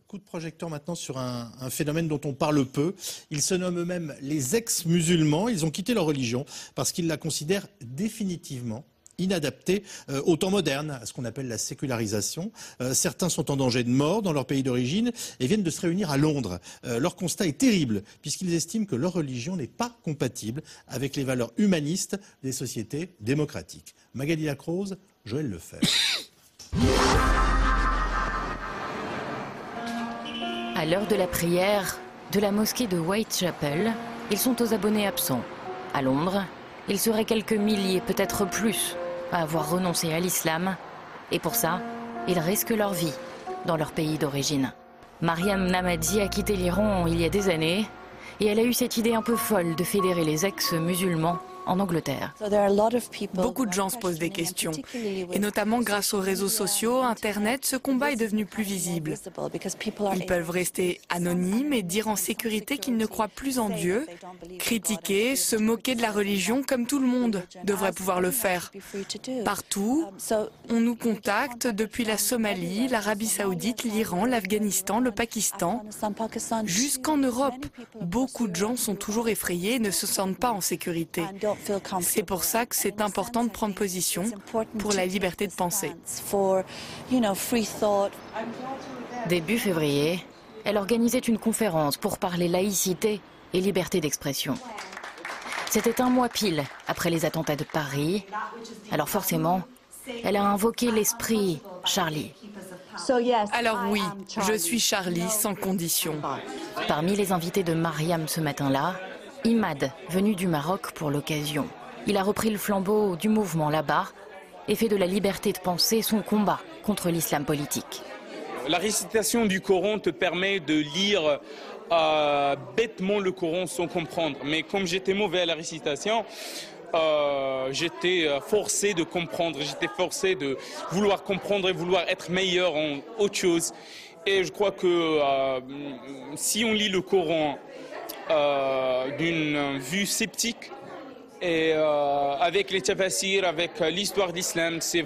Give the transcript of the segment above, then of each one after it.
Coup de projecteur maintenant sur un phénomène dont on parle peu. Ils se nomment eux-mêmes les ex-musulmans. Ils ont quitté leur religion parce qu'ils la considèrent définitivement inadaptée au temps moderne, à ce qu'on appelle la sécularisation. Certains sont en danger de mort dans leur pays d'origine et viennent de se réunir à Londres. Leur constat est terrible puisqu'ils estiment que leur religion n'est pas compatible avec les valeurs humanistes des sociétés démocratiques. Magali Lacrose, Joël Lefebvre. À l'heure de la prière de la mosquée de Whitechapel, ils sont aux abonnés absents. À Londres, ils seraient quelques milliers, peut-être plus, à avoir renoncé à l'islam. Et pour ça, ils risquent leur vie dans leur pays d'origine. Mariam Namadi a quitté l'Iran il y a des années et elle a eu cette idée un peu folle de fédérer les ex-musulmans en Angleterre. Beaucoup de gens se posent des questions. Et notamment grâce aux réseaux sociaux, Internet, ce combat est devenu plus visible. Ils peuvent rester anonymes et dire en sécurité qu'ils ne croient plus en Dieu, critiquer, se moquer de la religion comme tout le monde devrait pouvoir le faire. Partout, on nous contacte depuis la Somalie, l'Arabie Saoudite, l'Iran, l'Afghanistan, le Pakistan. Jusqu'en Europe, beaucoup de gens sont toujours effrayés et ne se sentent pas en sécurité. C'est pour ça que c'est important de prendre position pour la liberté de penser. Début février, elle organisait une conférence pour parler laïcité et liberté d'expression. C'était un mois pile après les attentats de Paris. Alors forcément, elle a invoqué l'esprit Charlie. Alors oui, je suis Charlie sans condition. Parmi les invités de Mariam ce matin-là, Imad, venu du Maroc pour l'occasion. Il a repris le flambeau du mouvement là-bas et fait de la liberté de penser son combat contre l'islam politique. La récitation du Coran te permet de lire bêtement le Coran sans comprendre. Mais comme j'étais mauvais à la récitation, j'étais forcé de comprendre, j'étais forcé de vouloir comprendre et vouloir être meilleur en autre chose. Et je crois que si on lit le Coran d'une vue sceptique et avec les tafasirs, avec l'histoire d'islam, c'est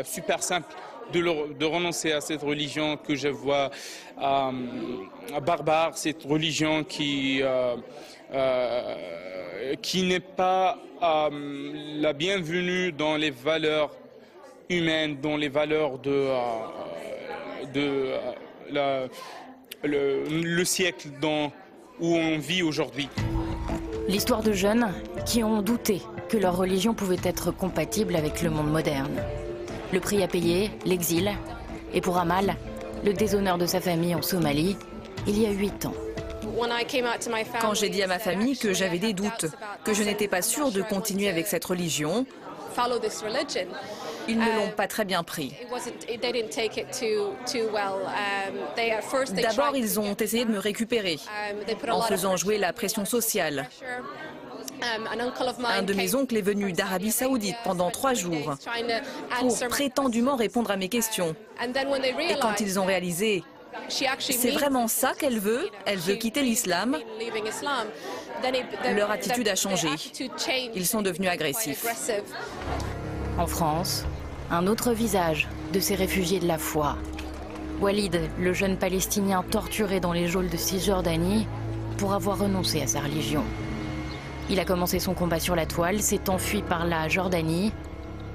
super simple de renoncer à cette religion que je vois barbare, cette religion qui n'est pas la bienvenue dans les valeurs humaines, dans les valeurs le siècle où on vit aujourd'hui. L'histoire de jeunes qui ont douté que leur religion pouvait être compatible avec le monde moderne. Le prix à payer, l'exil, et pour Amal, le déshonneur de sa famille en Somalie, il y a 8 ans. Quand j'ai dit à ma famille que j'avais des doutes, que je n'étais pas sûre de continuer avec cette religion, ils ne l'ont pas très bien pris. D'abord, ils ont essayé de me récupérer en faisant jouer la pression sociale. Un de mes oncles est venu d'Arabie Saoudite pendant 3 jours pour prétendument répondre à mes questions. Et quand ils ont réalisé c'est vraiment ça qu'elle veut quitter l'islam, leur attitude a changé. Ils sont devenus agressifs. En France, un autre visage de ces réfugiés de la foi. Walid, le jeune Palestinien torturé dans les geôles de Cisjordanie pour avoir renoncé à sa religion. Il a commencé son combat sur la toile, s'est enfui par la Jordanie,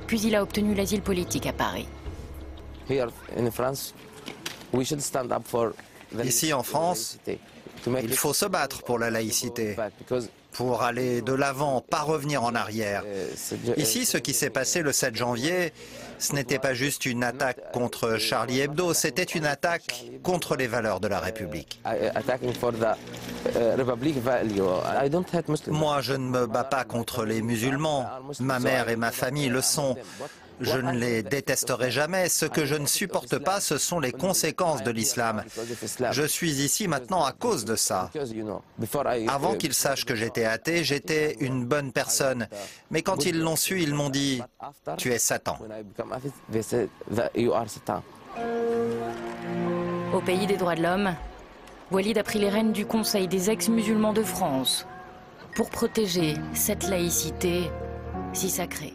puis il a obtenu l'asile politique à Paris. Ici en France, il faut se battre pour la laïcité, pour aller de l'avant, pas revenir en arrière. Ici, ce qui s'est passé le 7 janvier, ce n'était pas juste une attaque contre Charlie Hebdo, c'était une attaque contre les valeurs de la République. Moi, je ne me bats pas contre les musulmans. Ma mère et ma famille le sont. Je ne les détesterai jamais. Ce que je ne supporte pas, ce sont les conséquences de l'islam. Je suis ici maintenant à cause de ça. Avant qu'ils sachent que j'étais athée, j'étais une bonne personne. Mais quand ils l'ont su, ils m'ont dit « Tu es Satan ». Au pays des droits de l'homme, Walid a pris les rênes du Conseil des ex-musulmans de France pour protéger cette laïcité si sacrée.